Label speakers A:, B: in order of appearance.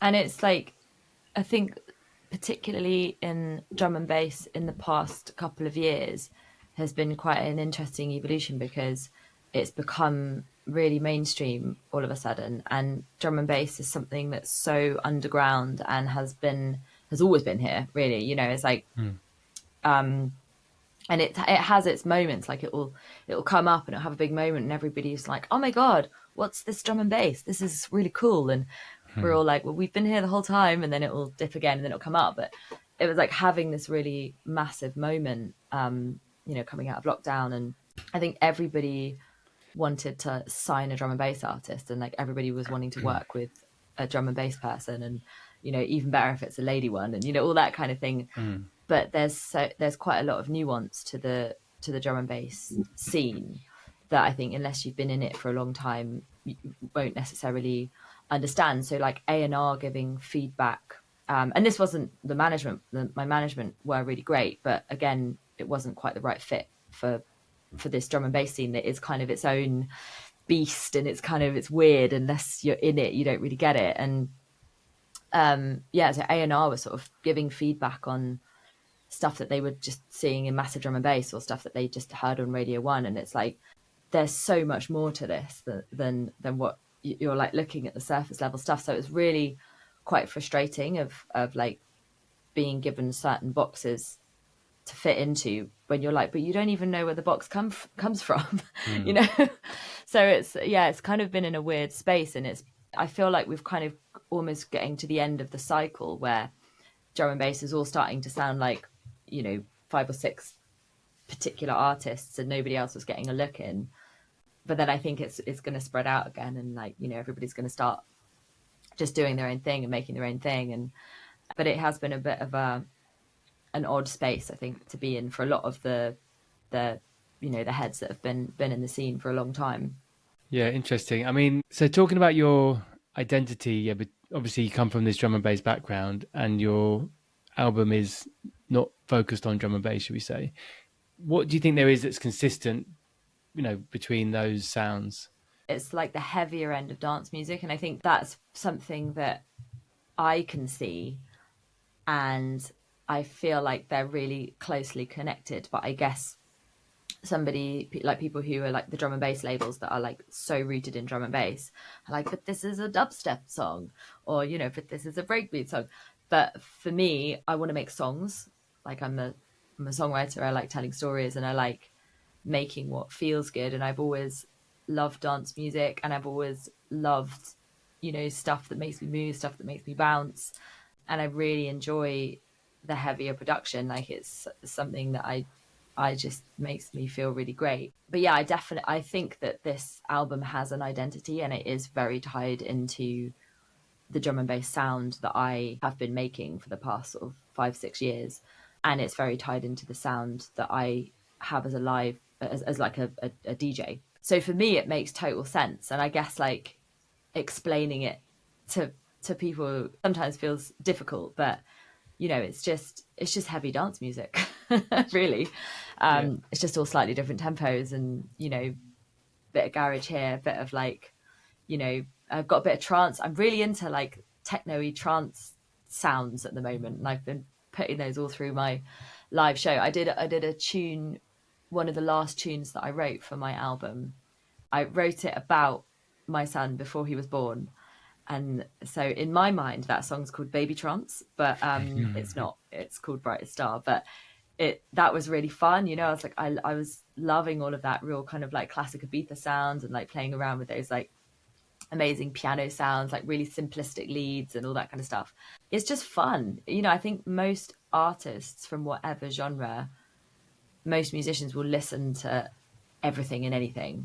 A: And it's like, I think particularly in drum and bass in the past couple of years has been quite an interesting evolution, because it's become really mainstream all of a sudden, and drum and bass is something that's so underground and has always been here, really. It's like,
B: Mm.
A: and it has its moments, like it'll come up and it'll have a big moment and everybody's like, oh my god, what's this drum and bass, this is really cool. And we're
B: Mm.
A: all like, well, we've been here the whole time. And then it will dip again and then it'll come up. But it was like having this really massive moment, coming out of lockdown. And I think everybody wanted to sign a drum and bass artist, and like everybody was wanting to work with a drum and bass person, and even better if it's a lady one, and all that kind of thing.
B: Mm.
A: But there's quite a lot of nuance to the drum and bass scene that I think, unless you've been in it for a long time, you won't necessarily understand. So like A&R giving feedback, and this wasn't my management were really great, but again, it wasn't quite the right fit for this drum and bass scene that is kind of its own beast, and it's weird. Unless you're in it, you don't really get it. And so A&R was sort of giving feedback on stuff that they were just seeing in massive drum and bass, or stuff that they just heard on Radio 1. And it's like, there's so much more to this than what you're like looking at the surface level stuff. So it's really quite frustrating of like being given certain boxes to fit into, when you're like, but you don't even know where the box comes from. you
B: Mm.
A: know so it's kind of been in a weird space. And I feel like we've kind of almost getting to the end of the cycle where drum and bass is all starting to sound like, 5 or 6 particular artists, and nobody else was getting a look in. But then I think it's going to spread out again, and like, everybody's going to start just doing their own thing and making their own thing. And but it has been a bit of an odd space, I think, to be in for a lot of the the heads that have been in the scene for a long time.
B: Yeah, interesting. I mean, so talking about your identity, yeah, but obviously you come from this drum and bass background, and your album is not focused on drum and bass, should we say? What do you think there is that's consistent, between those sounds?
A: It's like the heavier end of dance music, and I think that's something that I can see, and I feel like they're really closely connected. But I guess somebody like people who are like the drum and bass labels that are like so rooted in drum and bass are like, but this is a dubstep song, or but this is a breakbeat song. But for me, I want to make songs. Like I'm a songwriter. I like telling stories, and I like making what feels good. And I've always loved dance music, and I've always loved stuff that makes me move, stuff that makes me bounce. And I really enjoy the heavier production. Like, it's something that I just makes me feel really great. But yeah, I think that this album has an identity, and it is very tied into the drum and bass sound that I have been making for the past sort of 5, 6 years. And it's very tied into the sound that I have as a live, as like a DJ. So for me, it makes total sense. And I guess like explaining it to people sometimes feels difficult, but it's just heavy dance music. Really.
B: Yeah.
A: It's just all slightly different tempos, and bit of garage here, bit of like, I've got a bit of trance. I'm really into like techno-y trance sounds at the moment, and I've been putting those all through my live show. I did a tune, one of the last tunes that I wrote for my album. I wrote it about my son before he was born. And so in my mind, that song's called Baby Trance, but it's not. It's called Brightest Star. But that was really fun. I was like, I was loving all of that real kind of like classic Ibiza sounds, and like playing around with those like amazing piano sounds, like really simplistic leads and all that kind of stuff. It's just fun. I think most artists from whatever genre, most musicians will listen to everything and anything.